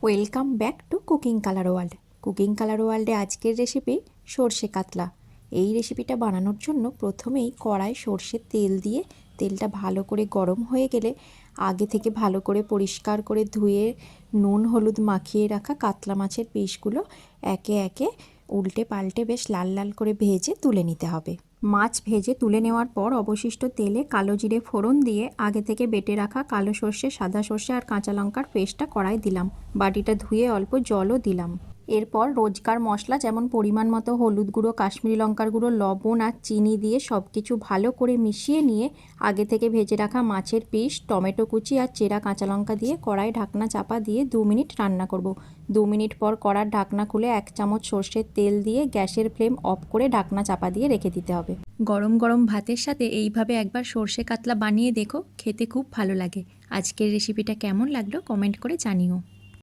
Welcome back to cooking colour world. Cooking colour ওয়ার্ল্ডে আজকের recipe সর্ষে কাতলা। এই রেসিপিটা বানানোর জন্য প্রথমেই কড়াই সর্ষের তেল দিয়ে তেলটা ভালো করে গরম হয়ে গেলে আগে থেকে ভালো করে পরিষ্কার করে ধুয়ে নুন হলুদ মাখিয়ে রাখা কাতলা মাছের পিসগুলো একে একে উল্টে পাল্টে বেশ লাল লাল করে ভেজে তুলে নিতে হবে। মাছ ভেজে তুলে নেওয়ার পর অবশিষ্ট তেলে কালো জিরে ফোড়ন দিয়ে আগে থেকে বেটে রাখা কালো সর্ষে সাদা সর্ষে আর কাঁচা লঙ্কার পেস্টটা কড়াই দিলাম। বাটিটা ধুয়ে অল্প জলও দিলাম। এরপর রোজকার মশলা যেমন পরিমাণ মতো হলুদ গুঁড়ো, কাশ্মীরি লঙ্কার গুঁড়ো, লবণ আর চিনি দিয়ে সব কিছু ভালো করে মিশিয়ে নিয়ে আগে থেকে ভেজে রাখা মাছের পিস, টমেটো কুচি আর চেরা কাঁচা লঙ্কা দিয়ে কড়াই ঢাকনা চাপা দিয়ে 2 মিনিট রান্না করব। 2 মিনিট পর কড়ার ঢাকনা খুলে 1 চামচ সর্ষের তেল দিয়ে গ্যাসের ফ্লেম অফ করে ঢাকনা চাপা দিয়ে রেখে দিতে হবে। গরম গরম ভাতের সাথে এইভাবে একবার সর্ষে কাতলা বানিয়ে দেখো, খেতে খুব ভালো লাগে। আজকের রেসিপিটা কেমন লাগলো কমেন্ট করে জানিও।